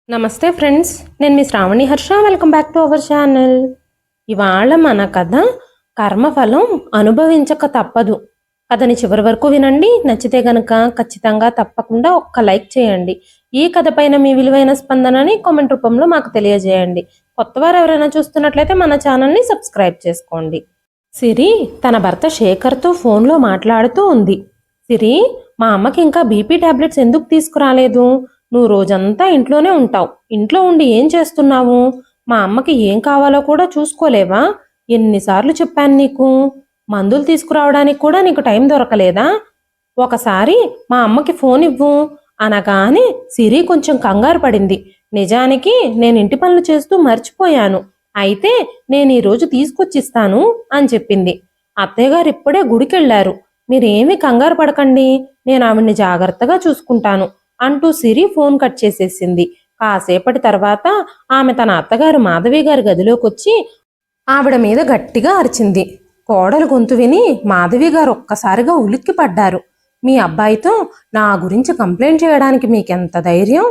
నమస్తే ఫ్రెండ్స్, నేను మీ Sravani Harsha. Welcome back to our channel. ఇవాళ మన కథ కర్మఫలం అనుభవించక తప్పదు. కథని చివరి వరకు వినండి. నచ్చితే గనక ఖచ్చితంగా తప్పకుండా ఒక్క లైక్ చేయండి. ఈ కథ పైన మీ విలువైన స్పందనని కామెంట్ రూపంలో మాకు తెలియజేయండి. కొత్తవారు ఎవరైనా చూస్తున్నట్లయితే మన ఛానల్ని సబ్స్క్రైబ్ చేసుకోండి. సిరి తన భర్త శేఖర్తో ఫోన్లో మాట్లాడుతూ ఉంది. సిరి, మా అమ్మకి ఇంకా బీపీ టాబ్లెట్స్ ఎందుకు తీసుకురాలేదు? నువ్వు రోజంతా ఇంట్లోనే ఉంటావు. ఇంట్లో ఉండి ఏం చేస్తున్నావు? మా అమ్మకి ఏం కావాలో కూడా చూసుకోలేవా? ఎన్నిసార్లు చెప్పాను నీకు? మందులు తీసుకురావడానికి కూడా నీకు టైం దొరకలేదా? ఒకసారి మా అమ్మకి ఫోన్ ఇవ్వు అనగానే సిరి కొంచెం కంగారు పడింది. నిజానికి నేను ఇంటి పనులు చేస్తూ మర్చిపోయాను. అయితే నేను ఈరోజు తీసుకొచ్చిస్తాను అని చెప్పింది. అత్తయ్యగారు ఇప్పుడే గుడికెళ్లారు. మీరేమీ కంగారు పడకండి, నేను ఆవిడ్ని జాగ్రత్తగా చూసుకుంటాను అంటూ సిరి ఫోన్ కట్ చేసేసింది. కాసేపటి తర్వాత ఆమె తన అత్తగారు మాధవి గారి గదిలోకి వచ్చి ఆవిడ మీద గట్టిగా అరిచింది. కోడలు గొంతు విని మాధవి గారు ఒక్కసారిగా ఉలిక్కి పడ్డారు. మీ అబ్బాయితో నా గురించి కంప్లైంట్ చేయడానికి మీకెంత ధైర్యం?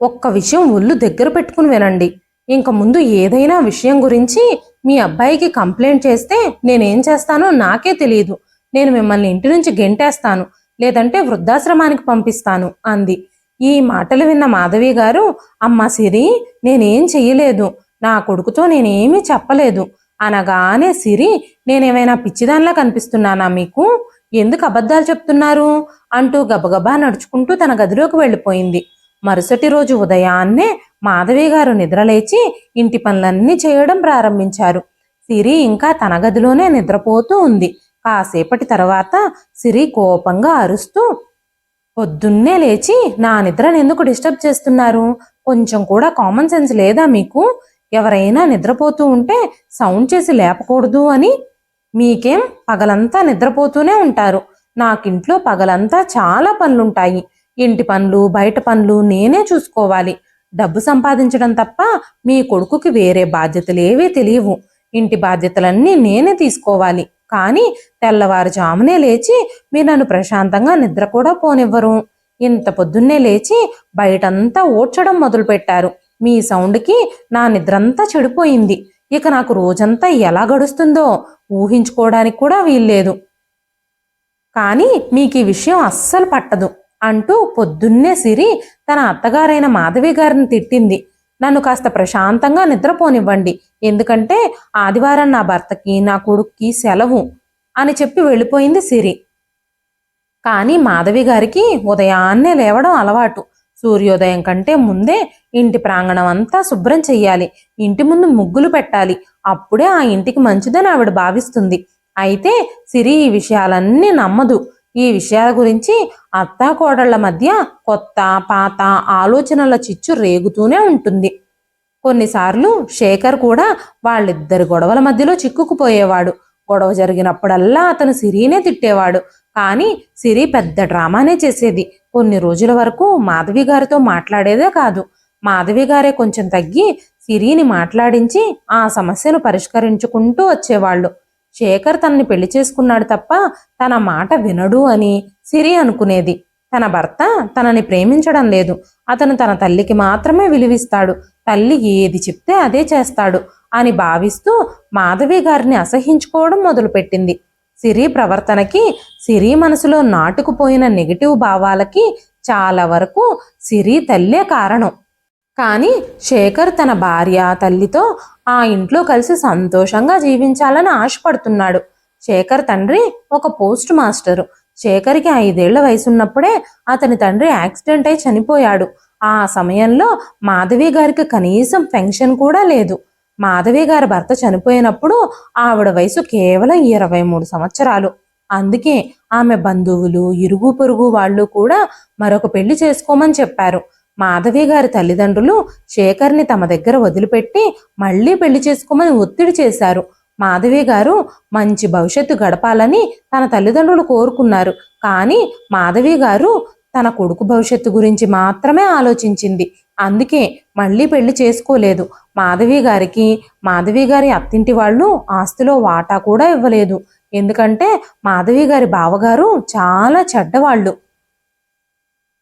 ఒక్క విషయం ఒళ్ళు దగ్గర పెట్టుకుని వినండి. ఇంక ముందు ఏదైనా విషయం గురించి మీ అబ్బాయికి కంప్లైంట్ చేస్తే నేనేం చేస్తానో నాకే తెలియదు. నేను మిమ్మల్ని ఇంటి నుంచి గెంటేస్తాను, లేదంటే వృద్ధాశ్రమానికి పంపిస్తాను అంది. ఈ మాటలు విన్న మాధవి గారు, అమ్మా సిరి, నేనేం చెయ్యలేదు, నా కొడుకుతో నేనేమీ చెప్పలేదు అనగానే సిరి, నేనేమైనా పిచ్చిదానిలా కనిపిస్తున్నానా మీకు? ఎందుకు అబద్ధాలు చెప్తున్నారు అంటూ గబగబా నడుచుకుంటూ తన గదిలోకి వెళ్ళిపోయింది. మరుసటి రోజు ఉదయాన్నే మాధవి గారు నిద్రలేచి ఇంటి పనులన్నీ చేయడం ప్రారంభించారు. సిరి ఇంకా తన గదిలోనే నిద్రపోతూ ఉంది. కాసేపటి తర్వాత సిరి కోపంగా అరుస్తూ, పొద్దున్నే లేచి నా నిద్రను ఎందుకు డిస్టర్బ్ చేస్తున్నారు? కొంచెం కూడా కామన్ సెన్స్ లేదా మీకు? ఎవరైనా నిద్రపోతూ ఉంటే సౌండ్ చేసి లేపకూడదు అని. మీకేం పగలంతా నిద్రపోతూనే ఉంటారు. నాకింట్లో పగలంతా చాలా పనులుంటాయి. ఇంటి పనులు, బయట పనులు నేనే చూసుకోవాలి. డబ్బు సంపాదించడం తప్ప మీ కొడుకుకి వేరే బాధ్యతలేవీ తెలియవు. ఇంటి బాధ్యతలన్నీ నేనే తీసుకోవాలి. కానీ తెల్లవారుజామునే లేచి మీరు నన్ను ప్రశాంతంగా నిద్ర కూడా పోనివ్వరు. ఇంత పొద్దున్నే లేచి బయటంతా ఓడ్చడం మొదలుపెట్టారు. మీ సౌండ్కి నా నిద్రంతా చెడిపోయింది. ఇక నాకు రోజంతా ఎలా గడుస్తుందో ఊహించుకోవడానికి కూడా వీల్లేదు. కానీ మీకు ఈ విషయం అస్సలు పట్టదు అంటూ పొద్దున్నే సిరి తన అత్తగారైన మాధవి గారిని తిట్టింది. నన్ను కాస్త ప్రశాంతంగా నిద్రపోనివ్వండి, ఎందుకంటే ఆదివారం నా భర్తకి నా కొడుక్కి సెలవు అని చెప్పి వెళ్ళిపోయింది సిరి. కానీ మాధవి గారికి ఉదయాన్నే లేవడం అలవాటు. సూర్యోదయం కంటే ముందే ఇంటి ప్రాంగణం అంతా శుభ్రం చెయ్యాలి, ఇంటి ముందు ముగ్గులు పెట్టాలి. అప్పుడే ఆ ఇంటికి మంచిదని ఆవిడ భావిస్తుంది. అయితే సిరి ఈ విషయాలన్నీ నమ్మదు. ఈ విషయాల గురించి అత్తాకోడళ్ల మధ్య కొత్త పాత ఆలోచనల చిచ్చు రేగుతూనే ఉంటుంది. కొన్నిసార్లు శేఖర్ కూడా వాళ్ళిద్దరి గొడవల మధ్యలో చిక్కుకుపోయేవాడు. గొడవ జరిగినప్పుడల్లా అతను సిరినే తిట్టేవాడు. కానీ సిరి పెద్ద డ్రామానే చేసేది. కొన్ని రోజుల వరకు మాధవి గారితో మాట్లాడేదే కాదు. మాధవి గారే కొంచెం తగ్గి సిరిని మాట్లాడించి ఆ సమస్యను పరిష్కరించుకుంటూ వచ్చేవాళ్ళు. శేఖర్ తనని పెళ్లి చేసుకున్నాడు తప్ప తన మాట వినడు అని సిరి అనుకునేది. తన భర్త తనని ప్రేమించడం లేదు, అతను తన తల్లికి మాత్రమే విలువిస్తాడు, తల్లి ఏది చెప్తే అదే చేస్తాడు అని భావిస్తూ మాధవి గారిని అసహించుకోవడం మొదలుపెట్టింది. సిరి ప్రవర్తనకి, సిరి మనసులో నాటుకుపోయిన నెగిటివ్ భావాలకి చాలా వరకు సిరి తల్లే కారణం. కానీ శేఖర్ తన భార్య, తల్లితో ఆ ఇంట్లో కలిసి సంతోషంగా జీవించాలని ఆశపడుతున్నాడు. శేఖర్ తండ్రి ఒక పోస్ట్ మాస్టరు. శేఖర్కి 5 ఏళ్ల వయసున్నప్పుడే అతని తండ్రి యాక్సిడెంట్ అయి చనిపోయాడు. ఆ సమయంలో మాధవి గారికి కనీసం పెన్షన్ కూడా లేదు. మాధవి గారి భర్త చనిపోయినప్పుడు ఆవిడ వయసు కేవలం 23 సంవత్సరాలు. అందుకే ఆమె బంధువులు, ఇరుగు పొరుగు వాళ్ళు కూడా మరొక పెళ్లి చేసుకోమని చెప్పారు. మాధవి గారి తల్లిదండ్రులు శేఖర్ని తమ దగ్గర వదిలిపెట్టి మళ్లీ పెళ్లి చేసుకోమని ఒత్తిడి చేశారు. మాధవి గారు మంచి భవిష్యత్తు గడపాలని తన తల్లిదండ్రులు కోరుకున్నారు. కానీ మాధవి గారు తన కొడుకు భవిష్యత్తు గురించి మాత్రమే ఆలోచించింది. అందుకే మళ్లీ పెళ్లి చేసుకోలేదు. మాధవి గారికి మాధవి గారి అత్తింటి వాళ్ళు ఆస్తిలో వాటా కూడా ఇవ్వలేదు. ఎందుకంటే మాధవి గారి బావగారు చాలా చెడ్డవాళ్ళు.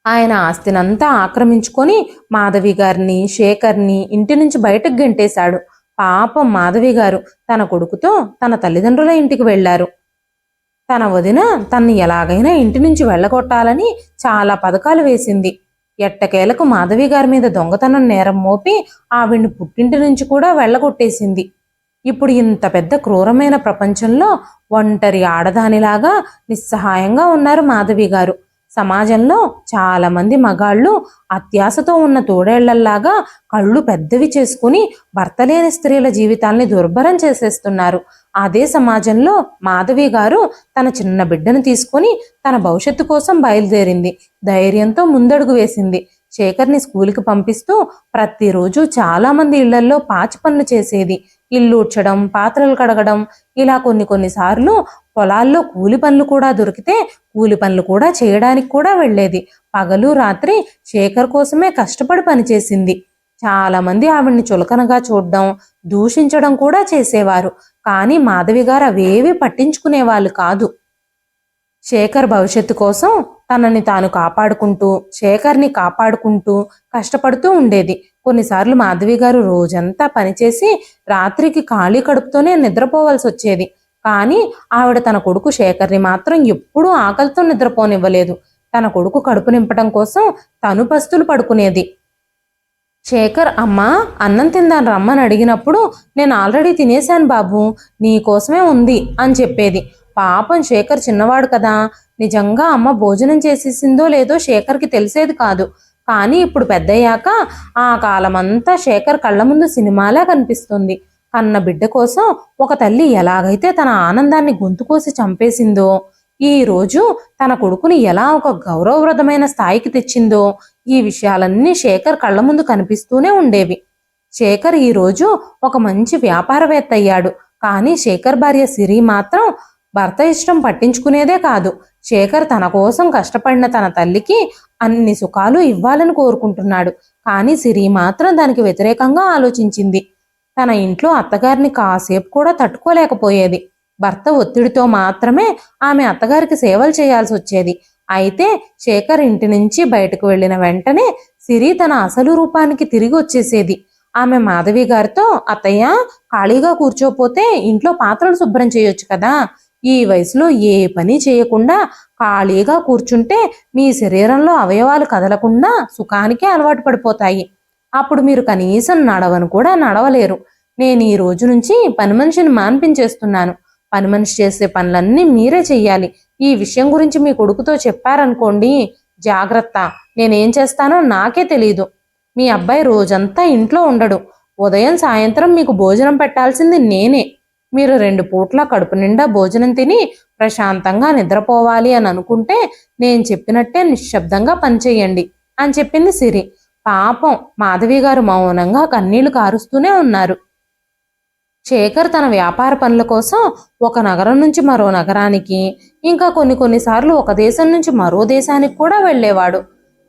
ఆయన ఆస్తినంతా ఆక్రమించుకొని మాధవి గారిని శేఖర్ని ఇంటి నుంచి బయటకు గెంటేశాడు. పాపం మాధవి గారు తన కొడుకుతో తన తల్లిదండ్రుల ఇంటికి వెళ్లారు. తన వదిన తన్ని ఎలాగైనా ఇంటి నుంచి వెళ్ళగొట్టాలని చాలా పథకాలు వేసింది. ఎట్టకేలకు మాధవి గారి మీద దొంగతనం నేరం మోపి ఆవిడ్ని పుట్టింటి నుంచి కూడా వెళ్ళగొట్టేసింది. ఇప్పుడు ఇంత పెద్ద క్రూరమైన ప్రపంచంలో ఒంటరి ఆడదానిలాగా నిస్సహాయంగా ఉన్నారు మాధవి గారు. సమాజంలో చాలా మంది మగాళ్ళు అత్యాశతో ఉన్న తోడేళ్లలాగా కళ్ళు పెద్దవి చేసుకుని భర్త లేని స్త్రీల జీవితాల్ని దుర్భరం చేసేస్తున్నారు. అదే సమాజంలో మాధవి గారు తన చిన్న బిడ్డను తీసుకుని తన భవిష్యత్తు కోసం బయలుదేరింది. ధైర్యంతో ముందడుగు వేసింది. శేఖర్ని స్కూల్కి పంపిస్తూ ప్రతిరోజు చాలా మంది ఇళ్లల్లో పాచి పనులు చేసేది. ఇల్లు ఊడ్చడం, పాత్రలు కడగడం, ఇలా కొన్నిసార్లు పొలాల్లో కూలి పనులు కూడా దొరికితే కూలి పనులు కూడా చేయడానికి కూడా వెళ్ళేది. పగలు రాత్రి శేఖర్ కోసమే కష్టపడి పనిచేసింది. చాలా మంది ఆవిడ్ని చులకనగా చూడడం, దూషించడం కూడా చేసేవారు. కానీ మాధవి గారు అవేవి పట్టించుకునేవాళ్ళు కాదు. శేఖర్ భవిష్యత్తు కోసం తనని తాను కాపాడుకుంటూ శేఖర్ని కాపాడుకుంటూ కష్టపడుతూ ఉండేది. కొన్నిసార్లు మాధవి గారు రోజంతా పనిచేసి రాత్రికి ఖాళీ కడుపుతోనే నిద్రపోవాల్సి వచ్చేది. కానీ ఆవిడ తన కొడుకు శేఖర్ని మాత్రం ఎప్పుడూ ఆకలితో నిద్రపోనివ్వలేదు. తన కొడుకు కడుపు నింపడం కోసం తను పస్తులు పడుకునేది. శేఖర్ అమ్మా అన్నం తిందాను రమ్మని అడిగినప్పుడు నేను ఆల్రెడీ తినేశాను బాబు, నీ కోసమే ఉంది అని చెప్పేది. పాపం శేఖర్ చిన్నవాడు కదా, నిజంగా అమ్మ భోజనం చేసేసిందో లేదో శేఖర్కి తెలిసేది కాదు. కానీ ఇప్పుడు పెద్దయ్యాక ఆ కాలమంతా శేఖర్ కళ్ళ ముందు సినిమాలా కనిపిస్తుంది. కన్న బిడ్డ కోసం ఒక తల్లి ఎలాగైతే తన ఆనందాన్ని గొంతుకోసి చంపేసిందో, ఈ రోజు తన కొడుకుని ఎలా ఒక గౌరవప్రదమైన స్థాయికి తెచ్చిందో, ఈ విషయాలన్నీ శేఖర్ కళ్ళ ముందు కనిపిస్తూనే ఉండేవి. శేఖర్ ఈరోజు ఒక మంచి వ్యాపారవేత్త అయ్యాడు. కానీ శేఖర్ భార్య సిరి మాత్రం భర్త ఇష్టం పట్టించుకునేదే కాదు. శేఖర్ తన కోసం కష్టపడిన తన తల్లికి అన్ని సుఖాలు ఇవ్వాలని కోరుకుంటున్నాడు. కానీ సిరి మాత్రం దానికి వ్యతిరేకంగా ఆలోచించింది. తన ఇంట్లో అత్తగారిని కాసేపు కూడా తట్టుకోలేకపోయేది. భర్త ఒత్తిడితో మాత్రమే ఆమె అత్తగారికి సేవలు చేయాల్సి వచ్చేది. అయితే శేఖర్ ఇంటి నుంచి బయటకు వెళ్లిన వెంటనే సిరి తన అసలు రూపానికి తిరిగి వచ్చేసేది. ఆమె మాధవి గారితో, అత్తయ్య ఖాళీగా కూర్చోపోతే ఇంట్లో పాత్రలు శుభ్రం చేయొచ్చు కదా, ఈ వయసులో ఏ పని చేయకుండా ఖాళీగా కూర్చుంటే మీ శరీరంలో అవయవాలు కదలకుండా సుఖానికే అలవాటు పడిపోతాయి. అప్పుడు మీరు కనీసం నడవను కూడా నడవలేరు. నేను ఈ రోజు నుంచి పని మనిషిని మాన్పించేస్తున్నాను. పని మనిషి చేసే పనులన్నీ మీరే చెయ్యాలి. ఈ విషయం గురించి మీ కొడుకుతో చెప్పారనుకోండి, జాగ్రత్త, నేనేం చేస్తానో నాకే తెలీదు. మీ అబ్బాయి రోజంతా ఇంట్లో ఉండడు. ఉదయం సాయంత్రం మీకు భోజనం పెట్టాల్సింది నేనే. మీరు 2 పూట్ల కడుపు నిండా భోజనం తిని ప్రశాంతంగా నిద్రపోవాలి అని అనుకుంటే నేను చెప్పినట్టే నిశ్శబ్దంగా పనిచేయండి అని చెప్పింది సిరి. పాపం మాధవి గారు మౌనంగా కన్నీళ్లు కారుస్తూనే ఉన్నారు. శేఖర్ తన వ్యాపార పనుల కోసం ఒక నగరం నుంచి మరో నగరానికి, ఇంకా కొన్నిసార్లు ఒక దేశం నుంచి మరో దేశానికి కూడా వెళ్ళేవాడు.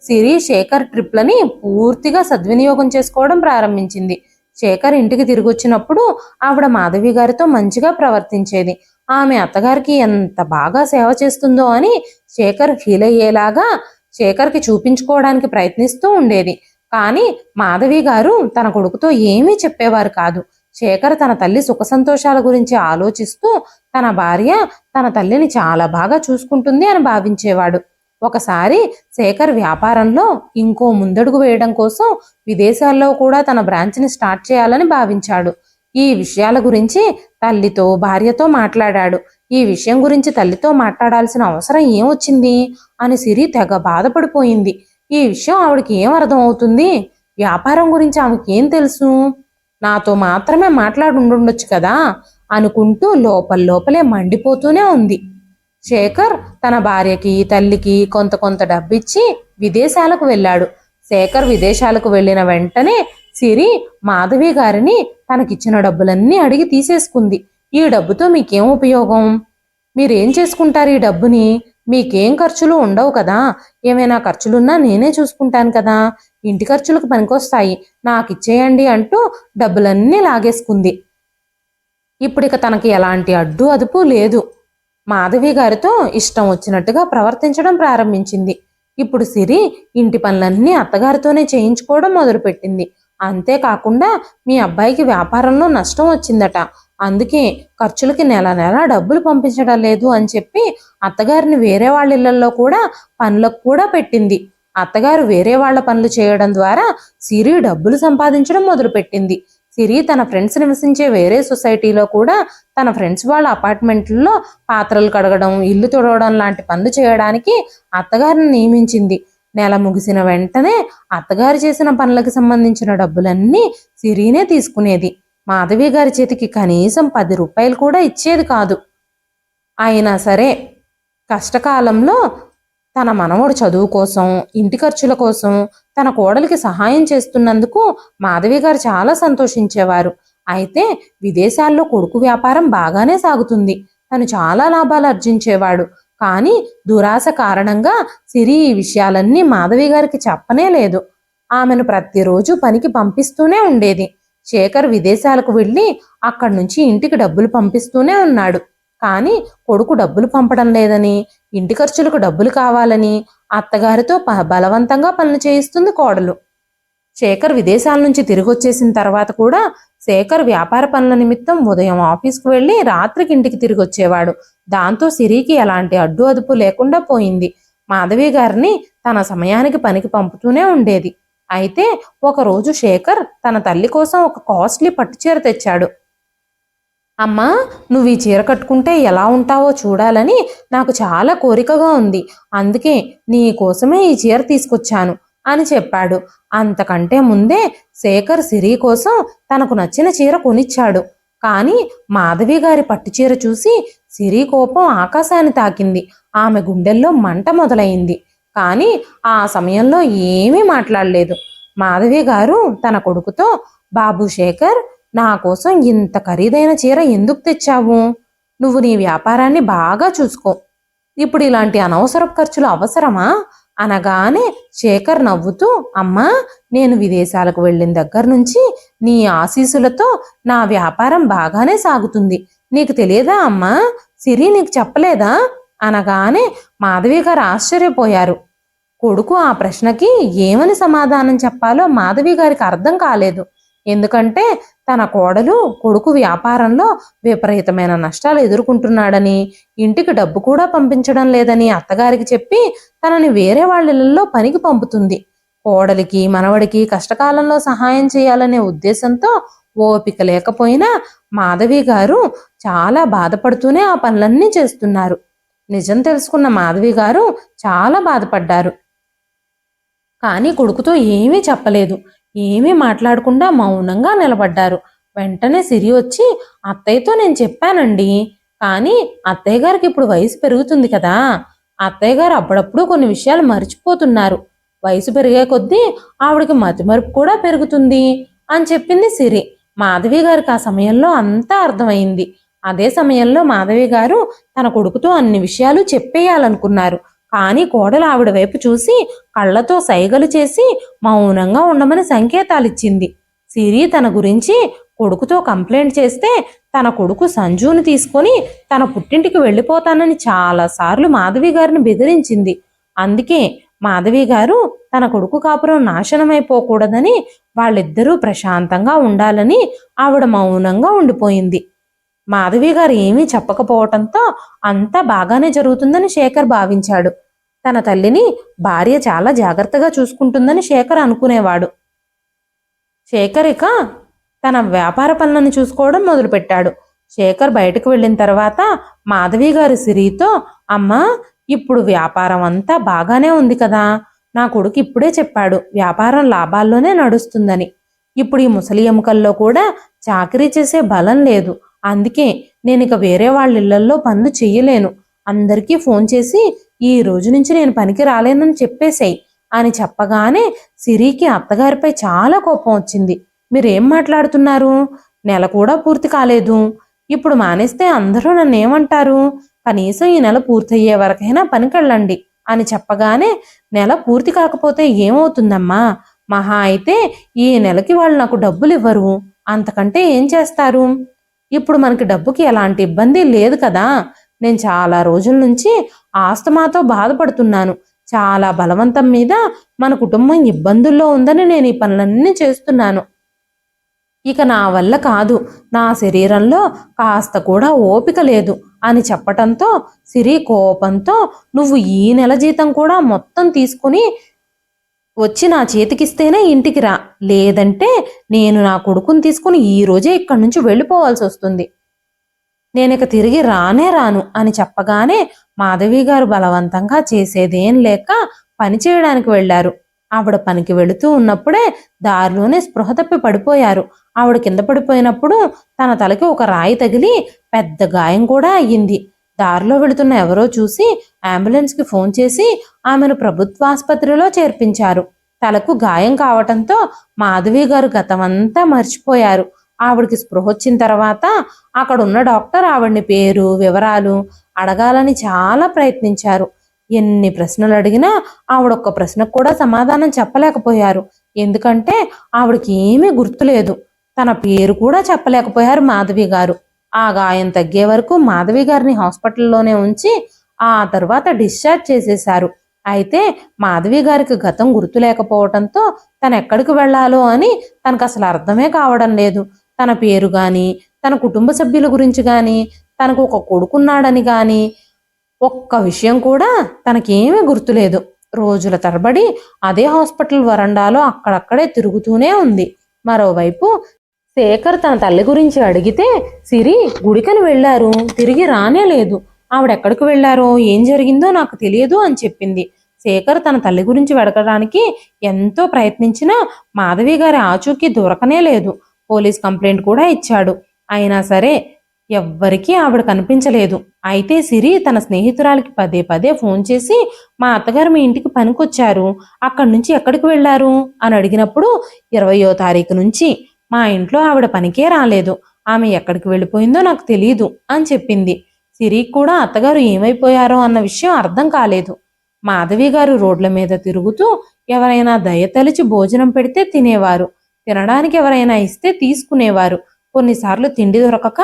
సిరి శేఖర్ ట్రిప్లని పూర్తిగా సద్వినియోగం చేసుకోవడం ప్రారంభించింది. శేఖర్ ఇంటికి తిరిగి వచ్చినప్పుడు ఆవిడ మాధవి గారితో మంచిగా ప్రవర్తించేది. ఆమె అత్తగారికి ఎంత బాగా సేవ చేస్తుందో అని శేఖర్ ఫీల్ అయ్యేలాగా శేఖర్కి చూపించుకోవడానికి ప్రయత్నిస్తూ ఉండేది. కానీ మాధవి గారు తన కొడుకుతో ఏమీ చెప్పేవారు కాదు. శేఖర్ తన తల్లి సుఖ సంతోషాల గురించి ఆలోచిస్తూ తన భార్య తన తల్లిని చాలా బాగా చూసుకుంటుంది అని భావించేవాడు. ఒకసారి శేఖర్ వ్యాపారంలో ఇంకో ముందడుగు వేయడం కోసం విదేశాల్లో కూడా తన బ్రాంచ్ని స్టార్ట్ చేయాలని భావించాడు. ఈ విషయాల గురించి తల్లితో భార్యతో మాట్లాడాడు. ఈ విషయం గురించి తల్లితో మాట్లాడాల్సిన అవసరం ఏమొచ్చింది అని సిరి తెగ బాధపడిపోయింది. ఈ విషయం ఆవిడకి ఏం అర్థం అవుతుంది? వ్యాపారం గురించి ఆమెకేం తెలుసు? నాతో మాత్రమే మాట్లాడుండొచ్చు కదా అనుకుంటూ లోపలే మండిపోతూనే ఉంది. శేఖర్ తన భార్యకి తల్లికి కొంత డబ్బిచ్చి విదేశాలకు వెళ్ళాడు. శేఖర్ విదేశాలకు వెళ్ళిన వెంటనే సిరి మాధవి గారిని తనకిచ్చిన డబ్బులన్నీ అడిగి తీసేసుకుంది. ఈ డబ్బుతో మీకేం ఉపయోగం? మీరేం చేసుకుంటారు ఈ డబ్బుని? మీకేం ఖర్చులు ఉండవు కదా, ఏమైనా ఖర్చులున్నా నేనే చూసుకుంటాను కదా, ఇంటి ఖర్చులకు పనికొస్తాయి, నాకిచ్చేయండి అంటూ డబ్బులన్నీ లాగేసుకుంది. ఇప్పుడిక తనకి ఎలాంటి అడ్డు అదుపు లేదు. మాధవి గారితో ఇష్టం వచ్చినట్టుగా ప్రవర్తించడం ప్రారంభించింది. ఇప్పుడు సిరి ఇంటి పనులన్నీ అత్తగారితోనే చేయించుకోవడం మొదలుపెట్టింది. అంతేకాకుండా మీ అబ్బాయికి వ్యాపారంలో నష్టం వచ్చిందట. అందుకే ఖర్చులకి నెల నెల డబ్బులు పంపించడం లేదు అని చెప్పి అత్తగారిని వేరే వాళ్ళ ఇళ్లలో కూడా పనులకు కూడా పెట్టింది. అత్తగారు వేరే వాళ్ళ పనులు చేయడం ద్వారా సిరి డబ్బులు సంపాదించడం మొదలుపెట్టింది. సిరి తన ఫ్రెండ్స్ నివసించే వేరే సొసైటీలో కూడా తన ఫ్రెండ్స్ వాళ్ళ అపార్ట్మెంట్లలో పాత్రలు కడగడం, ఇల్లు తుడవడం లాంటి పనులు చేయడానికి అత్తగారిని నియమించింది. నెల ముగిసిన వెంటనే అత్తగారు చేసిన పనులకు సంబంధించిన డబ్బులన్నీ సిరీనే తీసుకునేది. మాధవి గారి చేతికి కనీసం 10 రూపాయలు కూడా ఇచ్చేది కాదు. అయినా సరే కష్టకాలంలో తన మనవడు చదువు కోసం, ఇంటి ఖర్చుల కోసం తన కోడలికి సహాయం చేస్తున్నందుకు మాధవి గారు చాలా సంతోషించేవారు. అయితే విదేశాల్లో కొడుకు వ్యాపారం బాగానే సాగుతుంది. తను చాలా లాభాలు ఆర్జించేవాడు. కానీ దురాశ కారణంగా సిరి ఈ విషయాలన్నీ మాధవి గారికి చెప్పనే లేదు. ఆమెను ప్రతిరోజు పనికి పంపిస్తూనే ఉండేది. శేఖర్ విదేశాలకు వెళ్ళి అక్కడి నుంచి ఇంటికి డబ్బులు పంపిస్తూనే ఉన్నాడు. కానీ కొడుకు డబ్బులు పంపడం లేదని, ఇంటి ఖర్చులకు డబ్బులు కావాలని అత్తగారితో బలవంతంగా పనులు చేయిస్తుంది కోడలు. శేఖర్ విదేశాల నుంచి తిరిగి వచ్చేసిన తర్వాత కూడా శేఖర్ వ్యాపార పనుల నిమిత్తం ఉదయం ఆఫీస్కు వెళ్ళి రాత్రికి ఇంటికి తిరిగి వచ్చేవాడు. దాంతో సిరికి ఎలాంటి అడ్డు అదుపు లేకుండా పోయింది. మాధవి గారిని తన సమయానికి పనికి పంపుతూనే ఉండేది. అయితే ఒకరోజు శేఖర్ తన తల్లి కోసం ఒక కాస్ట్లీ పట్టుచీర తెచ్చాడు. అమ్మా, నువ్వు ఈ చీర కట్టుకుంటే ఎలా ఉంటావో చూడాలని నాకు చాలా కోరికగా ఉంది. అందుకే నీ కోసమే ఈ చీర తీసుకొచ్చాను అని చెప్పాడు. అంతకంటే ముందే శేఖర్ సిరి కోసం తనకు నచ్చిన చీర కొనిచ్చాడు. కానీ మాధవి గారి పట్టుచీర చూసి సిరి కోపం ఆకాశాన్ని తాకింది. ఆమె గుండెల్లో మంట మొదలైంది. కానీ ఆ సమయంలో ఏమీ మాట్లాడలేదు. మాధవి గారు తన కొడుకుతో, బాబు శేఖర్, నా కోసం ఇంత ఖరీదైన చీర ఎందుకు తెచ్చావు? నువ్వు నీ వ్యాపారాన్ని బాగా చూసుకో. ఇప్పుడు ఇలాంటి అనవసరపు ఖర్చులు అవసరమా అనగానే శేఖర్ నవ్వుతూ, అమ్మా, నేను విదేశాలకు వెళ్ళిన దగ్గర నుంచి నీ ఆశీస్సులతో నా వ్యాపారం బాగానే సాగుతుంది. నీకు తెలియదా అమ్మా? సిరి నీకు చెప్పలేదా అనగానే మాధవి గారు ఆశ్చర్యపోయారు. కొడుకు ఆ ప్రశ్నకి ఏమని సమాధానం చెప్పాలో మాధవి గారికి అర్థం కాలేదు. ఎందుకంటే తన కోడలు కొడుకు వ్యాపారంలో విపరీతమైన నష్టాలు ఎదుర్కొంటున్నాడని, ఇంటికి డబ్బు కూడా పంపించడం లేదని అత్తగారికి చెప్పి తనని వేరే వాళ్ళ ఇళ్లలో పనికి పంపుతుంది. కోడలికి మనవడికి కష్టకాలంలో సహాయం చేయాలనే ఉద్దేశంతో ఓపిక లేకపోయినా మాధవి గారు చాలా బాధపడుతూనే ఆ పనులన్నీ చేస్తున్నారు. నిజం తెలుసుకున్న మాధవి గారు చాలా బాధపడ్డారు. కానీ కొడుకుతో ఏమీ చెప్పలేదు. ఏమీ మాట్లాడకుండా మౌనంగా నిలబడ్డారు. వెంటనే సిరి వచ్చి, అత్తయ్యతో నేను చెప్పానండి, కానీ అత్తయ్య గారికి ఇప్పుడు వయసు పెరుగుతుంది కదా, అత్తయ్య గారు అప్పుడప్పుడు కొన్ని విషయాలు మర్చిపోతున్నారు. వయసు పెరిగే కొద్దీ ఆవిడకి మతిమరుపు కూడా పెరుగుతుంది అని చెప్పింది సిరి. మాధవి గారికి ఆ సమయంలో అంతా అర్థమైంది. అదే సమయంలో మాధవి గారు తన కొడుకుతో అన్ని విషయాలు చెప్పేయాలనుకున్నారు. కానీ కోడలు ఆవిడ వైపు చూసి కళ్ళతో సైగలు చేసి మౌనంగా ఉండమని సంకేతాలిచ్చింది. సిరి తన గురించి కొడుకుతో కంప్లైంట్ చేస్తే తన కొడుకు సంజుని తీసుకొని తన పుట్టింటికి వెళ్ళిపోతానని చాలాసార్లు మాధవి గారిని బెదిరించింది. అందుకే మాధవి గారు తన కొడుకు కాపురం నాశనమైపోకూడదని, వాళ్ళిద్దరూ ప్రశాంతంగా ఉండాలని ఆవిడ మౌనంగా ఉండిపోయింది. మాధవి గారు ఏమీ చెప్పకపోవటంతో అంతా బాగానే జరుగుతుందని శేఖర్ భావించాడు. తన తల్లిని భార్య చాలా జాగ్రత్తగా చూసుకుంటుందని శేఖర్ అనుకునేవాడు. శేఖర్ ఇక తన వ్యాపార పనులను చూసుకోవడం మొదలుపెట్టాడు. శేఖర్ బయటకు వెళ్ళిన తర్వాత మాధవి గారు సిరితో, అమ్మా, ఇప్పుడు వ్యాపారం అంతా బాగానే ఉంది కదా, నా కొడుకు ఇప్పుడే చెప్పాడు వ్యాపారం లాభాల్లోనే నడుస్తుందని. ఇప్పుడు ఈ ముసలి ఎముకల్లో కూడా చాకరీ చేసే బలం లేదు. అందుకే నేను ఇక వేరే వాళ్ళ ఇళ్లల్లో పనులు చెయ్యలేను. అందరికీ ఫోన్ చేసి ఈ రోజు నుంచి నేను పనికి రాలేనని చెప్పేశాయి అని చెప్పగానే సిరికి అత్తగారిపై చాలా కోపం వచ్చింది. మీరేం మాట్లాడుతున్నారు? నెల కూడా పూర్తి కాలేదు. ఇప్పుడు మానేస్తే అందరూ నన్ను ఏమంటారు? కనీసం ఈ నెల పూర్తయ్యే వరకైనా పనికెళ్ళండి అని చెప్పగానే, నెల పూర్తి కాకపోతే ఏమవుతుందమ్మా? మహా అయితే ఈ నెలకి వాళ్ళు నాకు డబ్బులు ఇవ్వరు. అంతకంటే ఏం చేస్తారు? ఇప్పుడు మనకి డబ్బుకి ఎలాంటి ఇబ్బంది లేదు కదా. నేను చాలా రోజుల నుంచి ఆస్తమాతో బాధపడుతున్నాను. చాలా బలవంతం మీద మన కుటుంబం ఇబ్బందుల్లో ఉందని నేను ఈ పనులన్నీ చేస్తున్నాను. ఇక నా వల్ల కాదు, నా శరీరంలో కాస్త కూడా ఓపిక లేదు అని చెప్పటంతో సిరి కోపంతో, నువ్వు ఈ నెల జీతం కూడా మొత్తం తీసుకుని వచ్చి నా చేతికిస్తేనే ఇంటికి రా, లేదంటే నేను నా కొడుకుని తీసుకుని ఈ రోజే ఇక్కడి నుంచి వెళ్ళిపోవాల్సి వస్తుంది. నేనిక తిరిగి రానే రాను అని చెప్పగానే మాధవి గారు బలవంతంగా చేసేదేం లేక పని చేయడానికి వెళ్లారు. ఆవిడ పనికి వెళుతూ ఉన్నప్పుడే దారిలోనే స్పృహ తప్పి పడిపోయారు. ఆవిడ కింద పడిపోయినప్పుడు తన తలకి ఒక రాయి తగిలి పెద్ద గాయం కూడా అయ్యింది. దారిలో వెళుతున్న ఎవరో చూసి అంబులెన్స్కి ఫోన్ చేసి ఆమెను ప్రభుత్వాసుపత్రిలో చేర్పించారు. తలకు గాయం కావటంతో మాధవి గారు గతమంతా మర్చిపోయారు. ఆవిడకి స్పృహ వచ్చిన తర్వాత అక్కడున్న డాక్టర్ ఆవిడ్ని పేరు వివరాలు అడగాలని చాలా ప్రయత్నించారు. ఎన్ని ప్రశ్నలు అడిగినా ఆవిడొక్క ప్రశ్నకు కూడా సమాధానం చెప్పలేకపోయారు. ఎందుకంటే ఆవిడకి ఏమీ గుర్తులేదు. తన పేరు కూడా చెప్పలేకపోయారు మాధవి గారు. ఆ గాయం తగ్గే వరకు మాధవి గారిని హాస్పిటల్లోనే ఉంచి ఆ తర్వాత డిశ్చార్జ్ చేసేశారు. అయితే మాధవి గారికి గతం గుర్తు లేకపోవడంతో తను ఎక్కడికి వెళ్లాలో అని తనకు అసలు అర్థమే కావడం లేదు. తన పేరు గాని, తన కుటుంబ సభ్యుల గురించి గాని, తనకు ఒక కొడుకున్నాడని గాని ఒక్క విషయం కూడా తనకేమీ గుర్తులేదు. రోజుల తరబడి అదే హాస్పిటల్ వరండాలో అక్కడక్కడే తిరుగుతూనే ఉంది. మరోవైపు శేఖర్ తన తల్లి గురించి అడిగితే సిరి గుడికని వెళ్లారు, తిరిగి రానే లేదు, ఆవిడెక్కడికి వెళ్లారో ఏం జరిగిందో నాకు తెలియదు అని చెప్పింది. శేఖర్ తన తల్లి గురించి వెడకడానికి ఎంతో ప్రయత్నించినా మాధవి గారి ఆచూకీ దొరకనే లేదు. పోలీస్ కంప్లైంట్ కూడా ఇచ్చాడు. అయినా సరే ఎవ్వరికీ ఆవిడ కనిపించలేదు. అయితే సిరి తన స్నేహితురాలికి పదే పదే ఫోన్ చేసి మా అత్తగారు మీ ఇంటికి పనికొచ్చారు, అక్కడి నుంచి ఎక్కడికి వెళ్లారు అని అడిగినప్పుడు 20వ తారీఖు నుంచి మా ఇంట్లో ఆవిడ పనికే రాలేదు, ఆమె ఎక్కడికి వెళ్ళిపోయిందో నాకు తెలీదు అని చెప్పింది. సిరికి కూడా అత్తగారు ఏమైపోయారో అన్న విషయం అర్థం కాలేదు. మాధవి గారు రోడ్ల మీద తిరుగుతూ ఎవరైనా దయతలిచి భోజనం పెడితే తినేవారు, తినడానికి ఎవరైనా ఇస్తే తీసుకునేవారు. కొన్నిసార్లు తిండి దొరకక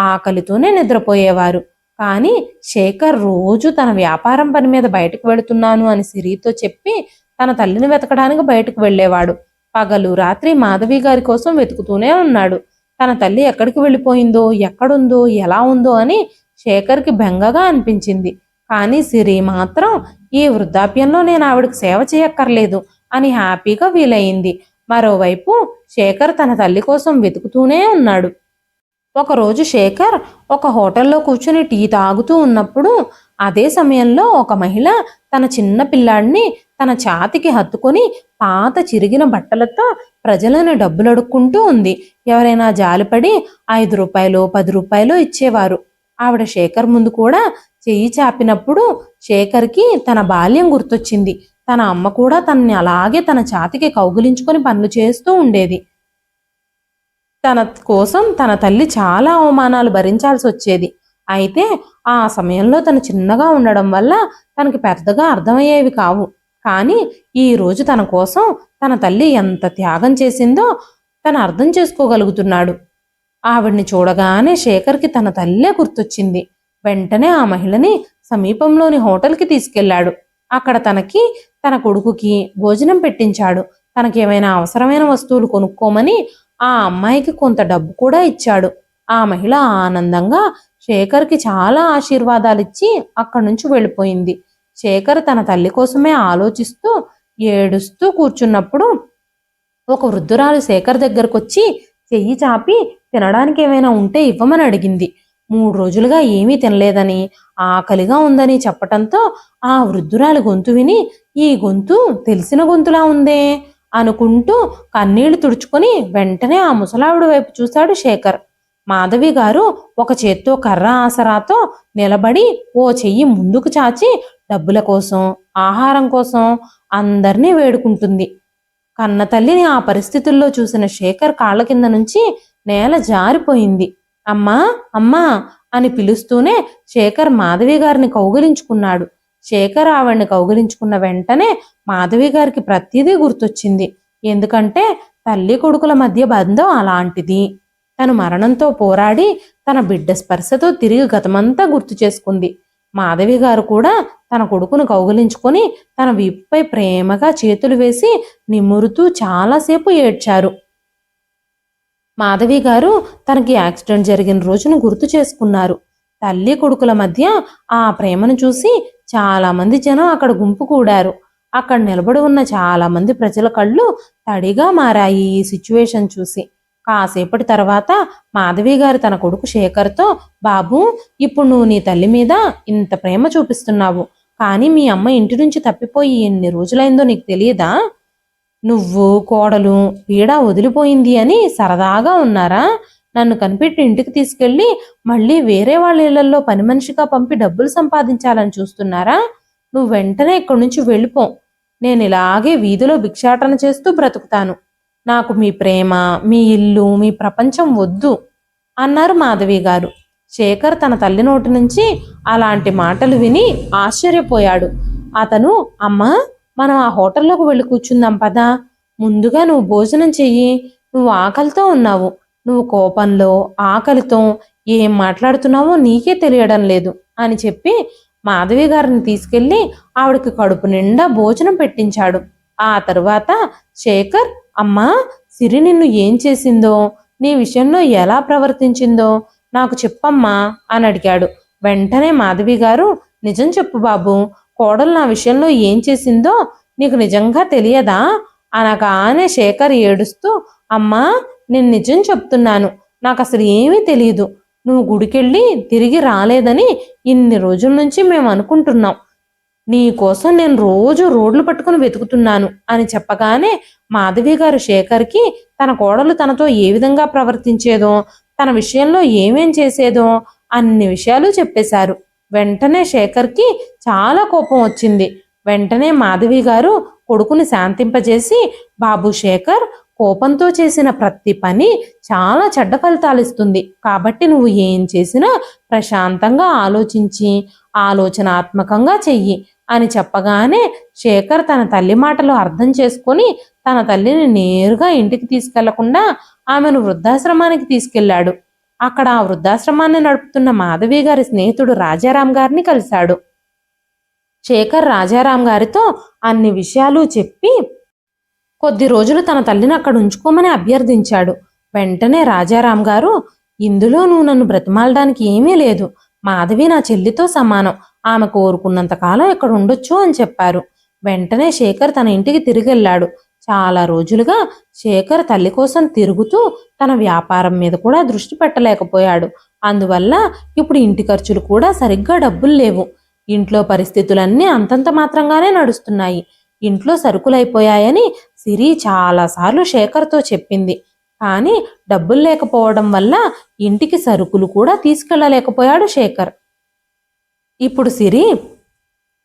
ఆకలితోనే నిద్రపోయేవారు. కానీ శేఖర్ రోజు తన వ్యాపారం పని మీద బయటకు వెళుతున్నాను అని సిరితో చెప్పి తన తల్లిని వెతకడానికి బయటకు వెళ్ళేవాడు. పగలు రాత్రి మాధవి గారి కోసం వెతుకుతూనే ఉన్నాడు. తన తల్లి ఎక్కడికి వెళ్ళిపోయిందో, ఎక్కడుందో, ఎలా ఉందో అని శేఖర్కి బెంగగా అనిపించింది. కానీ సిరి మాత్రం ఈ వృద్ధాప్యంలో నేను ఆవిడకి సేవ చేయక్కర్లేదు అని హ్యాపీగా ఫీల్ అయింది. మరోవైపు శేఖర్ తన తల్లి కోసం వెతుకుతూనే ఉన్నాడు. ఒకరోజు శేఖర్ ఒక హోటల్లో కూర్చుని టీ తాగుతూ ఉన్నప్పుడు అదే సమయంలో ఒక మహిళ తన చిన్న పిల్లాడిని తన ఛాతికి హత్తుకొని పాత చిరిగిన బట్టలతో ప్రజలను డబ్బులు అడుక్కుంటూ ఉంది. ఎవరైనా జాలిపడి 5 రూపాయలు 10 రూపాయలు ఇచ్చేవారు. ఆవిడ శేఖర్ ముందు కూడా చెయ్యి చాపినప్పుడు శేఖర్కి తన బాల్యం గుర్తొచ్చింది. తన అమ్మ కూడా తనని అలాగే తన ఛాతికి కౌగిలించుకొని పనులు చేస్తూ ఉండేది. తన కోసం తన తల్లి చాలా అవమానాలు భరించాల్సి వచ్చేది. అయితే ఆ సమయంలో తను చిన్నగా ఉండడం వల్ల తనకి పెద్దగా అర్థమయ్యేవి కావు. కానీ ఈ రోజు తన కోసం తన తల్లి ఎంత త్యాగం చేసిందో తను అర్థం చేసుకోగలుగుతున్నాడు. ఆవిడ్ని చూడగానే శేఖర్కి తన తల్లే గుర్తొచ్చింది. వెంటనే ఆ మహిళని సమీపంలోని హోటల్కి తీసుకెళ్లాడు. అక్కడ తనకి తన కొడుకుకి భోజనం పెట్టించాడు. తనకేమైనా అవసరమైన వస్తువులు కొనుక్కోమని ఆ అమ్మాయికి కొంత డబ్బు కూడా ఇచ్చాడు. ఆ మహిళ ఆనందంగా శేఖర్కి చాలా ఆశీర్వాదాలిచ్చి అక్కడి నుంచి వెళ్ళిపోయింది. శేఖర్ తన తల్లి కోసమే ఆలోచిస్తూ ఏడుస్తూ కూర్చున్నప్పుడు ఒక వృద్ధురాలు శేఖర్ దగ్గరకొచ్చి చెయ్యి చాపి తినడానికి ఏమైనా ఉంటే ఇవ్వమని అడిగింది. 3 రోజులుగా ఏమీ తినలేదని, ఆకలిగా ఉందని చెప్పటంతో ఆ వృద్ధురాలి గొంతు విని ఈ గొంతు తెలిసిన గొంతులా ఉందే అనుకుంటూ కన్నీళ్లు తుడుచుకొని వెంటనే ఆ ముసలావిడ వైపు చూశాడు శేఖర్. మాధవి గారు ఒక చేత్తో కర్ర ఆసరాతో నిలబడి ఓ చెయ్యి ముందుకు చాచి డబ్బుల కోసం, ఆహారం కోసం అందరినీ వేడుకుంటుంది. కన్న తల్లిని ఆ పరిస్థితుల్లో చూసిన శేఖర్ కాళ్ళ కింద నుంచి నేల జారిపోయింది. అమ్మా అమ్మా అని పిలుస్తూనే శేఖర్ మాధవి గారిని కౌగిలించుకున్నాడు. శేఖర్ ఆవిడ్ని కౌగిలించుకున్న వెంటనే మాధవి గారికి ప్రతిదీ గుర్తొచ్చింది. ఎందుకంటే తల్లి కొడుకుల మధ్య బంధం అలాంటిది. తను మరణంతో పోరాడి తన బిడ్డ స్పర్శతో తిరిగి గతమంతా గుర్తు చేసుకుంది. మాధవి గారు కూడా తన కొడుకును కౌగిలించుకొని తన వీపుపై ప్రేమగా చేతులు వేసి నిమురుతూ చాలాసేపు ఏడ్చారు. మాధవి గారు తనకి యాక్సిడెంట్ జరిగిన రోజును గుర్తు చేసుకున్నారు. తల్లి కొడుకుల మధ్య ఆ ప్రేమను చూసి చాలామంది జనం అక్కడ గుంపు కూడారు. అక్కడ నిలబడి ఉన్న చాలామంది ప్రజల కళ్ళు తడిగా మారాయి ఈ సిచ్యువేషన్ చూసి. కాసేపటి తర్వాత మాధవి గారు తన కొడుకు శేఖర్తో, బాబు, ఇప్పుడు నువ్వు నీ తల్లి మీద ఇంత ప్రేమ చూపిస్తున్నావు, కానీ మీ అమ్మ ఇంటి నుంచి తప్పిపోయి ఎన్ని రోజులైందో నీకు తెలియదా? నువ్వు కోడలు పీడ వదిలిపోయింది అని సరదాగా ఉన్నారా? నన్ను కనిపెట్టి ఇంటికి తీసుకెళ్ళి మళ్ళీ వేరే వాళ్ళ ఇళ్లలో పని మనిషిగా పంపి డబ్బులు సంపాదించాలని చూస్తున్నారా? నువ్వు వెంటనే ఇక్కడి నుంచి వెళ్ళిపో. నేను ఇలాగే వీధిలో భిక్షాటన చేస్తూ బ్రతుకుతాను. నాకు మీ ప్రేమ, మీ ఇల్లు, మీ ప్రపంచం వద్దు అన్నారు మాధవి గారు. శేఖర్ తన తల్లి నోటి నుంచి అలాంటి మాటలు విని ఆశ్చర్యపోయాడు. అతను, అమ్మా, మనం ఆ హోటల్లోకి వెళ్ళి కూర్చుందాం పదా. ముందుగా నువ్వు భోజనం చెయ్యి. నువ్వు ఆకలితో ఉన్నావు. నువ్వు కోపంలో ఆకలితో ఏం మాట్లాడుతున్నావో నీకే తెలియడం లేదు అని చెప్పి మాధవి గారిని తీసుకెళ్లి ఆవిడకి కడుపు నిండా భోజనం పెట్టించాడు. ఆ తరువాత శేఖర్, అమ్మా, సిరి నిన్ను ఏం చేసిందో, నీ విషయంలో ఎలా ప్రవర్తించిందో నాకు చెప్పమ్మా అని అడిగాడు. వెంటనే మాధవి గారు, నిజం చెప్పు బాబు, కోడలు నా విషయంలో ఏం చేసిందో నీకు నిజంగా తెలియదా అనగానే శేఖర్ ఏడుస్తూ, అమ్మా, నేను నిజం చెప్తున్నాను, నాకు అసలు ఏమీ తెలియదు. నువ్వు గుడికెళ్ళి తిరిగి రాలేదని ఇన్ని రోజుల నుంచి మేము అనుకుంటున్నాం. నీ కోసం నేను రోజు రోడ్లు పట్టుకుని వెతుకుతున్నాను అని చెప్పగానే మాధవి గారు శేఖర్కి తన కోడలు తనతో ఏ విధంగా ప్రవర్తించేదో, తన విషయంలో ఏమేం చేసేదో అన్ని విషయాలు చెప్పేశారు. వెంటనే శేఖర్కి చాలా కోపం వచ్చింది. వెంటనే మాధవి గారు కొడుకుని శాంతింపజేసి, బాబు శేఖర్, కోపంతో చేసిన ప్రతి పని చాలా చెడ్డ ఫలితాలు ఇస్తుంది. కాబట్టి నువ్వు ఏం చేసినా ప్రశాంతంగా ఆలోచించి ఆలోచనాత్మకంగా చెయ్యి అని చెప్పగానే శేఖర్ తన తల్లి మాటలు అర్థం చేసుకొని తన తల్లిని నేరుగా ఇంటికి తీసుకెళ్లకుండా ఆమెను వృద్ధాశ్రమానికి తీసుకెళ్లాడు. అక్కడ ఆ వృద్ధాశ్రమాన్ని నడుపుతున్న మాధవి గారి స్నేహితుడు రాజారాం గారిని కలిశాడు. శేఖర్ రాజారాం గారితో అన్ని విషయాలు చెప్పి కొద్ది రోజులు తన తల్లిని అక్కడ ఉంచుకోమని అభ్యర్థించాడు. వెంటనే రాజారాం గారు, ఇందులో నువ్వు నన్ను బ్రతిమాలడానికి ఏమీ లేదు. మాధవి నా చెల్లితో సమానం. ఆమె కోరుకున్నంత కాలం ఇక్కడ ఉండొచ్చు అని చెప్పారు. వెంటనే శేఖర్ తన ఇంటికి తిరిగెళ్ళాడు. చాలా రోజులుగా శేఖర్ తల్లి కోసం తిరుగుతూ తన వ్యాపారం మీద కూడా దృష్టి పెట్టలేకపోయాడు. అందువల్ల ఇప్పుడు ఇంటి ఖర్చులు కూడా సరిగ్గా డబ్బులు లేవు. ఇంట్లో పరిస్థితులన్నీ అంతంత మాత్రంగానే నడుస్తున్నాయి. ఇంట్లో సరుకులైపోయాయని సిరి చాలాసార్లు శేఖర్తో చెప్పింది. కానీ డబ్బులు లేకపోవడం వల్ల ఇంటికి సరుకులు కూడా తీసుకెళ్లలేకపోయాడు శేఖర్. ఇప్పుడు సిరి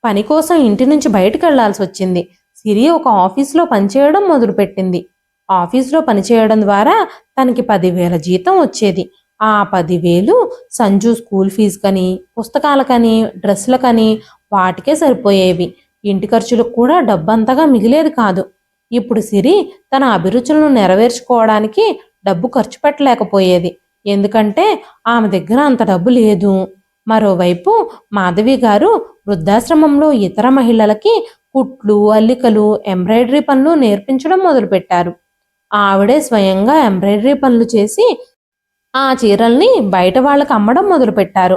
పని కోసం ఇంటి నుంచి బయటకు వెళ్లాల్సి వచ్చింది. సిరి ఒక ఆఫీసులో పనిచేయడం మొదలుపెట్టింది. ఆఫీసులో పనిచేయడం ద్వారా తనకి 10,000 జీతం వచ్చేది. ఆ 10,000 సంజు స్కూల్ ఫీజుకని, పుస్తకాలకని, డ్రెస్సులకని వాటికే సరిపోయేవి. ఇంటి ఖర్చులకు కూడా డబ్బంతగా మిగిలేది కాదు. ఇప్పుడు సిరి తన అభిరుచులను నెరవేర్చుకోవడానికి డబ్బు ఖర్చు పెట్టలేకపోయేది. ఎందుకంటే ఆమె దగ్గర అంత డబ్బు లేదు. మరోవైపు మాధవి గారు వృద్ధాశ్రమంలో ఇతర మహిళలకి కుట్లు, అల్లికలు, ఎంబ్రాయిడరీ పనులు నేర్పించడం మొదలుపెట్టారు. ఆవిడే స్వయంగా ఎంబ్రాయిడరీ పనులు చేసి ఆ చీరల్ని బయట వాళ్ళకి అమ్మడం మొదలుపెట్టారు.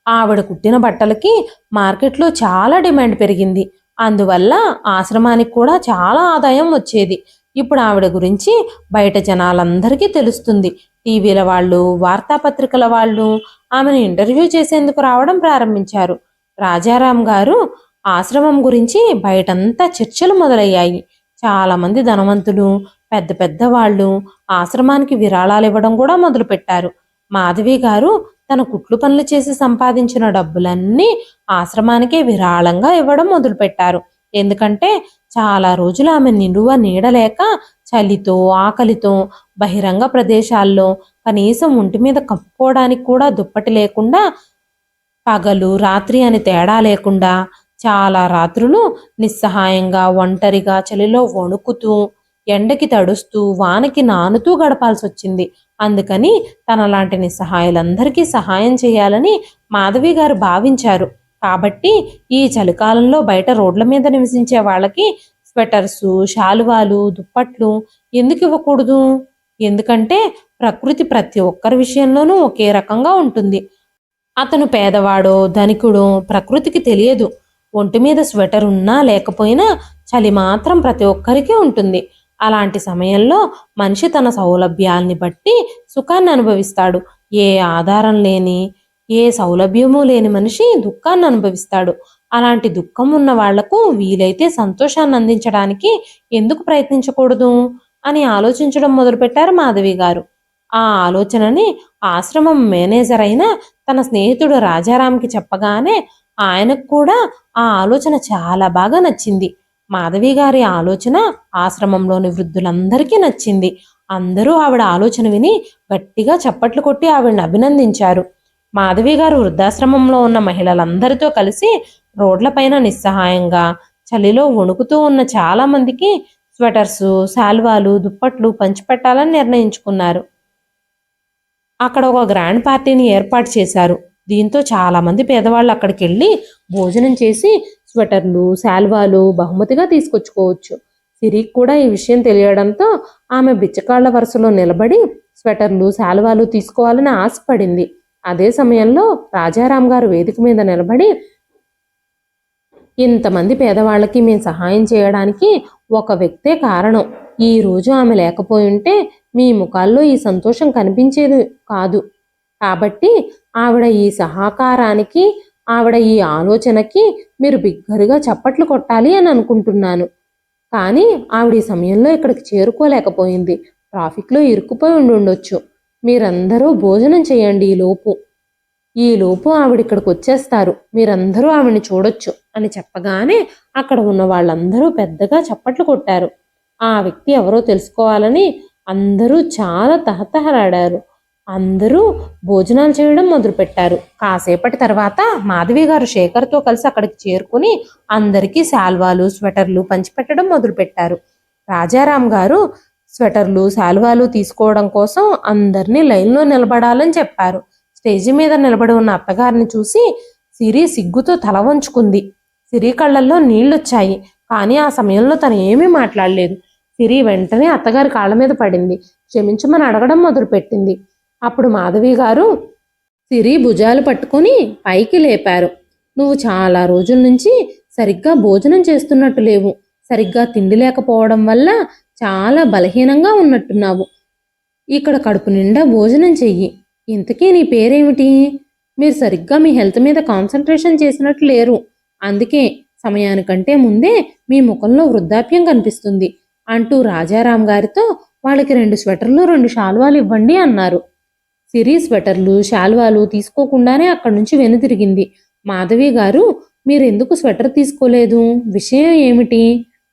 ఆవిడ కుట్టిన బట్టలకి మార్కెట్లో చాలా డిమాండ్ పెరిగింది. అందువల్ల ఆశ్రమానికి కూడా చాలా ఆదాయం వచ్చేది. ఇప్పుడు ఆవిడ గురించి బయట జనాలందరికీ తెలుస్తుంది. టీవీల వాళ్ళు, వార్తాపత్రికల వాళ్ళు ఆమెను ఇంటర్వ్యూ చేసేందుకు రావడం ప్రారంభించారు. రాజారాం గారు ఆశ్రమం గురించి బయటంతా చర్చలు మొదలయ్యాయి. చాలామంది ధనవంతులు, పెద్ద పెద్ద వాళ్ళు ఆశ్రమానికి విరాళాలు ఇవ్వడం కూడా మొదలుపెట్టారు. మాధవి గారు తన కుట్లు పనులు చేసి సంపాదించిన డబ్బులన్నీ ఆశ్రమానికే విరాళంగా ఇవ్వడం మొదలుపెట్టారు. ఎందుకంటే చాలా రోజులు ఆమె నిలువ నీడలేక చలితో, ఆకలితో బహిరంగ ప్రదేశాల్లో కనీసం ఒంటి మీద కప్పుకోవడానికి కూడా దుప్పటి లేకుండా, పగలు రాత్రి అని తేడా లేకుండా చాలా రాత్రులు నిస్సహాయంగా, ఒంటరిగా, చలిలో వణుకుతూ, ఎండకి తడుస్తూ, వానకి నానుతూ గడపాల్సి వచ్చింది. అందుకని తనలాంటి నిస్సహాయులందరికీ సహాయం చేయాలని మాధవి గారు భావించారు. కాబట్టి ఈ చలికాలంలో బయట రోడ్ల మీద నివసించే వాళ్ళకి స్వెటర్సు, శాలువాలు, దుప్పట్లు ఎందుకు ఇవ్వకూడదు? ఎందుకంటే ప్రకృతి ప్రతి ఒక్కరి విషయంలోనూ ఒకే రకంగా ఉంటుంది. అతను పేదవాడో ధనికుడో ప్రకృతికి తెలియదు. ఒంటి మీద స్వెటర్ ఉన్నా లేకపోయినా చలి మాత్రం ప్రతి ఒక్కరికి ఉంటుంది. అలాంటి సమయంలో మనిషి తన సౌలభ్యాల్ని బట్టి సుఖాన్ని అనుభవిస్తాడు. ఏ ఆధారం లేని, ఏ సౌలభ్యము లేని మనిషి దుఃఖాన్ని అనుభవిస్తాడు. అలాంటి దుఃఖం ఉన్న వాళ్లకు వీలైతే సంతోషాన్ని అందించడానికి ఎందుకు ప్రయత్నించకూడదు అని ఆలోచించడం మొదలుపెట్టారు మాధవి గారు. ఆ ఆలోచనని ఆశ్రమం మేనేజర్ అయిన తన స్నేహితుడు రాజారాంకి చెప్పగానే ఆయనకు కూడా ఆ ఆలోచన చాలా బాగా నచ్చింది. మాధవి గారి ఆలోచన ఆశ్రమంలోని వృద్ధులందరికీ నచ్చింది. అందరూ ఆవిడ ఆలోచన విని గట్టిగా చప్పట్లు కొట్టి ఆవిడని అభినందించారు. మాధవి గారు వృద్ధాశ్రమంలో ఉన్న మహిళలందరితో కలిసి రోడ్లపైన నిస్సహాయంగా చలిలో వణుకుతూ ఉన్న చాలా మందికి స్వెటర్సు, శాల్వాలు, దుప్పట్లు పంచిపెట్టాలని నిర్ణయించుకున్నారు. అక్కడ ఒక గ్రాండ్ పార్టీని ఏర్పాటు చేశారు. దీంతో చాలా మంది పేదవాళ్ళు అక్కడికి వెళ్ళి భోజనం చేసి స్వెటర్లు, శాల్వాలు బహుమతిగా తీసుకొచ్చుకోవచ్చు. సిరికి కూడా ఈ విషయం తెలియడంతో ఆమె బిచ్చకాళ్ల వరుసలో నిలబడి స్వెటర్లు, శాల్వాలు తీసుకోవాలని ఆశపడింది. అదే సమయంలో రాజారాం గారు వేదిక మీద నిలబడి, ఇంతమంది పేదవాళ్ళకి మేము సహాయం చేయడానికి ఒక వ్యక్తే కారణం. ఈ రోజు ఆమె లేకపోయి ఉంటే మీ ముఖాల్లో ఈ సంతోషం కనిపించేది కాదు. కాబట్టి ఆవిడ ఈ సహకారానికి, ఆవిడ ఈ ఆలోచనకి మీరు బిగ్గరగా చప్పట్లు కొట్టాలి అని అనుకుంటున్నాను. కానీ ఆవిడ ఈ సమయంలో ఇక్కడికి చేరుకోలేకపోయింది. ట్రాఫిక్లో ఇరుక్కుపోయి ఉండొచ్చు. మీరందరూ భోజనం చేయండి ఈ లోపు ఆవిడ ఇక్కడికి వచ్చేస్తారు. మీరందరూ ఆవిడని చూడొచ్చు అని చెప్పగానే అక్కడ ఉన్న వాళ్ళందరూ పెద్దగా చప్పట్లు కొట్టారు. ఆ వ్యక్తి ఎవరో తెలుసుకోవాలని అందరూ చాలా తహతహలాడారు. అందరూ భోజనాలు చేయడం మొదలుపెట్టారు. కాసేపటి తర్వాత మాధవి గారు శేఖర్తో కలిసి అక్కడికి చేరుకుని అందరికీ శాల్వాలు, స్వెటర్లు పంచిపెట్టడం మొదలుపెట్టారు. రాజారాం గారు స్వెటర్లు, శాల్వాలు తీసుకోవడం కోసం అందరినీ లైన్లో నిలబడాలని చెప్పారు. స్టేజి మీద నిలబడి ఉన్న అత్తగారిని చూసి సిరి సిగ్గుతో తల వంచుకుంది. సిరి కళ్ళల్లో నీళ్లొచ్చాయి. కానీ ఆ సమయంలో తను ఏమీ మాట్లాడలేదు. సిరి వెంటనే అత్తగారి కాళ్ళ మీద పడింది. క్షమించమని అడగడం మొదలుపెట్టింది. అప్పుడు మాధవి గారు సిరి భుజాలు పట్టుకొని పైకి లేపారు. నువ్వు చాలా రోజుల నుంచి సరిగ్గా భోజనం చేస్తున్నట్టు లేవు. సరిగ్గా తిండి లేకపోవడం వల్ల చాలా బలహీనంగా ఉన్నట్టున్నావు. ఇక్కడ కడుపు నిండా భోజనం చెయ్యి. ఇంతకీ నీ పేరేమిటి? మీరు సరిగ్గా మీ హెల్త్ మీద కాన్సన్ట్రేషన్ చేసినట్టు లేరు. అందుకే సమయానికంటే ముందే మీ ముఖంలో వృద్ధాప్యం కనిపిస్తుంది అంటూ రాజారాం గారితో వాళ్ళకి 2 స్వెటర్లు 2 శాల్వాలు ఇవ్వండి అన్నారు. సిరి స్వెటర్లు, శాల్వాలు తీసుకోకుండానే అక్కడి నుంచి వెనుతిరిగింది. మాధవి గారు, మీరెందుకు స్వెటర్ తీసుకోలేదు? విషయం ఏమిటి?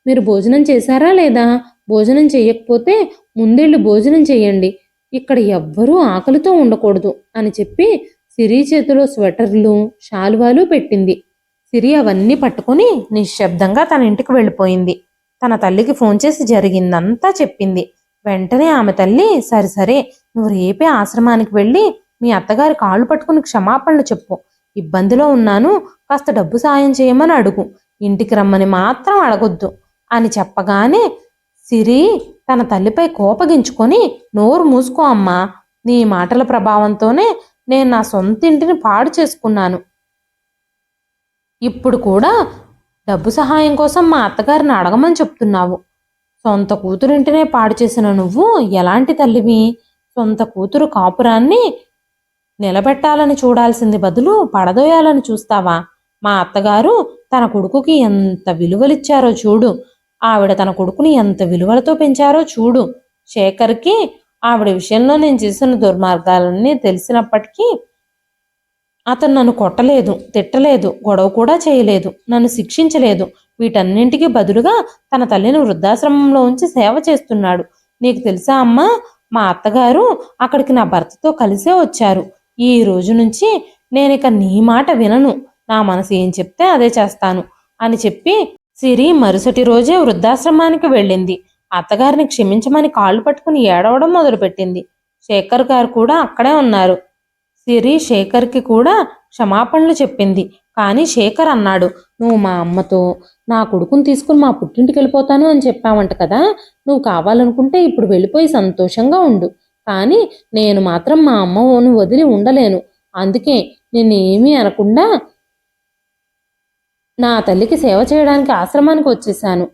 మీరు భోజనం చేశారా లేదా? భోజనం చెయ్యకపోతే ముందెళ్ళి భోజనం చెయ్యండి. ఇక్కడ ఎవ్వరూ ఆకలితో ఉండకూడదు అని చెప్పి సిరి చేతిలో స్వెటర్లు, శాలువాలు పెట్టింది. సిరి అవన్నీ పట్టుకుని నిశ్శబ్దంగా తన ఇంటికి వెళ్ళిపోయింది. తన తల్లికి ఫోన్ చేసి జరిగిందంతా చెప్పింది. వెంటనే ఆమె తల్లి, సరే నువ్వు రేపే ఆశ్రమానికి వెళ్ళి మీ అత్తగారి కాళ్ళు పట్టుకుని క్షమాపణలు చెప్పు. ఇబ్బందిలో ఉన్నాను, కాస్త డబ్బు సాయం చేయమని అడుగు. ఇంటికి రమ్మని మాత్రం అడగొద్దు అని చెప్పగానే సిరి తన తల్లిపై కోపగించుకొని, నోరు మూసుకో అమ్మా, నీ మాటల ప్రభావంతోనే నేను నా సొంత ఇంటిని పాడు చేసుకున్నాను. ఇప్పుడు కూడా డబ్బు సహాయం కోసం మా అత్తగారిని అడగమని చెప్తున్నావు. సొంత కూతురింటినే పాడు చేసిన నువ్వు ఎలాంటి తల్లివి? సొంత కూతురు కాపురాన్ని నిలబెట్టాలని చూడాల్సింది బదులు పడదోయాలని చూస్తావా? మా అత్తగారు తన కొడుకుకి ఎంత విలువలిచ్చారో చూడు. ఆవిడ తన కొడుకుని ఎంత విలువలతో పెంచారో చూడు. శేఖర్కి ఆవిడ విషయంలో నేను చేసిన దుర్మార్గాలన్నీ తెలిసినప్పటికీ అతను నన్ను కొట్టలేదు, తిట్టలేదు, గొడవ కూడా చేయలేదు, నన్ను శిక్షించలేదు. వీటన్నింటికి బదులుగా తన తల్లిని వృద్ధాశ్రమంలో ఉంచి సేవ చేస్తున్నాడు. నీకు తెలుసా అమ్మా, మా అత్తగారు అక్కడికి నా భర్తతో కలిసే వచ్చారు. ఈ రోజు నుంచి నేనిక నీ మాట వినను. నా మనసు ఏం చెప్తే అదే చేస్తాను అని చెప్పి సిరి మరుసటి రోజే వృద్ధాశ్రమానికి వెళ్ళింది. అత్తగారిని క్షమించమని కాళ్ళు పట్టుకుని ఏడవడం మొదలుపెట్టింది. శేఖర్ గారు కూడా అక్కడే ఉన్నారు. సిరి శేఖర్కి కూడా క్షమాపణలు చెప్పింది. కానీ శేఖర్ అన్నాడు, నువ్వు మా అమ్మతో నా కొడుకుని తీసుకుని మా పుట్టింటికి వెళ్ళిపోతాను అని చెప్పావంట కదా, నువ్వు కావాలనుకుంటే ఇప్పుడు వెళ్ళిపోయి సంతోషంగా ఉండు. కానీ నేను మాత్రం మా అమ్మను వదిలి ఉండలేను. అందుకే నిన్ను ఏమీ అనకుండా నా తల్లికి సేవ చేయడానికి ఆశ్రమానికి వచ్చేసాను.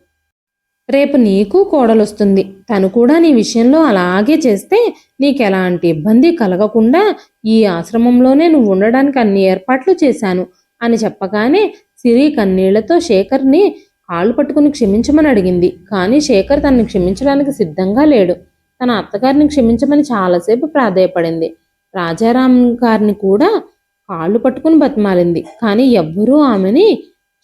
రేపు నీకు కోడలొస్తుంది. తను కూడా నీ విషయంలో అలాగే చేస్తే నీకెలాంటి ఇబ్బంది కలగకుండా ఈ ఆశ్రమంలోనే నువ్వు ఉండడానికి అన్ని ఏర్పాట్లు చేశాను అని చెప్పగానే సిరి కన్నీళ్లతో శేఖర్ని కాళ్ళు పట్టుకుని క్షమించమని అడిగింది. కానీ శేఖర్ తనని క్షమించడానికి సిద్ధంగా లేడు. తన అత్తగారిని క్షమించమని చాలాసేపు ప్రాధేయపడింది. రాజారాం గారిని కూడా కాళ్ళు పట్టుకుని బతిమాలింది. కానీ ఎవ్వరూ ఆమెని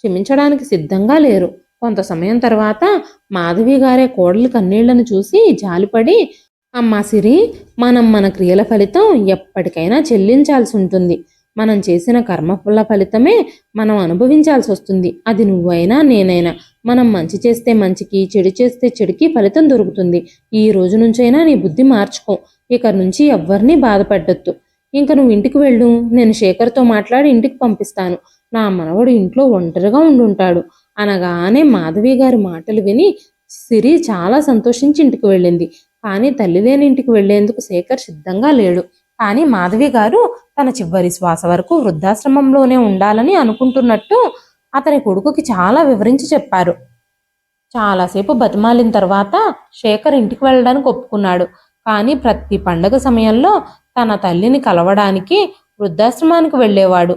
క్షమించడానికి సిద్ధంగా లేరు. కొంత సమయం తర్వాత మాధవి గారే కోడలి కన్నీళ్లను చూసి జాలిపడి, అమ్మా సిరి, మనం మన క్రియల ఫలితం ఎప్పటికైనా చెల్లించాల్సి ఉంటుంది. మనం చేసిన కర్మల ఫలితమే మనం అనుభవించాల్సి వస్తుంది. అది నువ్వైనా నేనైనా. మనం మంచి చేస్తే మంచికి, చెడు చేస్తే చెడుకి ఫలితం దొరుకుతుంది. ఈ రోజు నుంచైనా నీ బుద్ధి మార్చుకో. ఇక నుంచి ఎవ్వరినీ బాధపడ్డొద్దు. ఇంక నువ్వు ఇంటికి వెళ్ళు. నేను శేఖర్తో మాట్లాడి ఇంటికి పంపిస్తాను. నా మనవడు ఇంట్లో ఒంటరిగా ఉండుంటాడు అనగానే మాధవి గారి మాటలు విని సిరి చాలా సంతోషించి ఇంటికి వెళ్ళింది. కానీ తల్లి లేని ఇంటికి వెళ్లేందుకు శేఖర్ సిద్ధంగా లేడు. కానీ మాధవి గారు తన చివరి శ్వాస వరకు వృద్ధాశ్రమంలోనే ఉండాలని అనుకుంటున్నట్టు అతని కొడుకుకి చాలా వివరించి చెప్పారు. చాలాసేపు బతిమాలిన తర్వాత శేఖర్ ఇంటికి వెళ్ళడానికి ఒప్పుకున్నాడు. కానీ ప్రతి పండగ సమయంలో తన తల్లిని కలవడానికి వృద్ధాశ్రమానికి వెళ్ళేవాడు.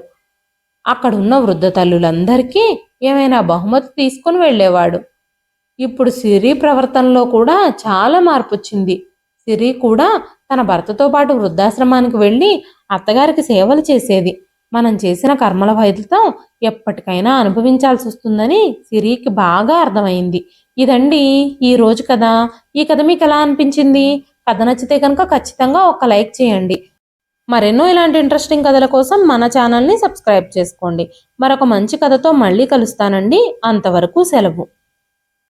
అక్కడున్న వృద్ధ తల్లులందరికీ ఏమైనా బహుమతి తీసుకుని వెళ్ళేవాడు. ఇప్పుడు సిరి ప్రవర్తనలో కూడా చాలా మార్పు వచ్చింది. సిరి కూడా తన భర్తతో పాటు వృద్ధాశ్రమానికి వెళ్ళి అత్తగారికి సేవలు చేసేది. మనం చేసిన కర్మల ఫలితం ఎప్పటికైనా అనుభవించాల్సి వస్తుందని సిరికి బాగా అర్థమైంది. ఇదండి ఈ రోజు కథ. ఈ కథ మీకు ఎలా అనిపించింది? కథ నచ్చితే కనుక ఖచ్చితంగా ఒక లైక్ చేయండి. మరెన్నో ఇలాంటి ఇంట్రెస్టింగ్ కథల కోసం మన ఛానల్ని సబ్స్క్రైబ్ చేసుకోండి. మరొక మంచి కథతో మళ్ళీ కలుస్తానండి. అంతవరకు సెలవు.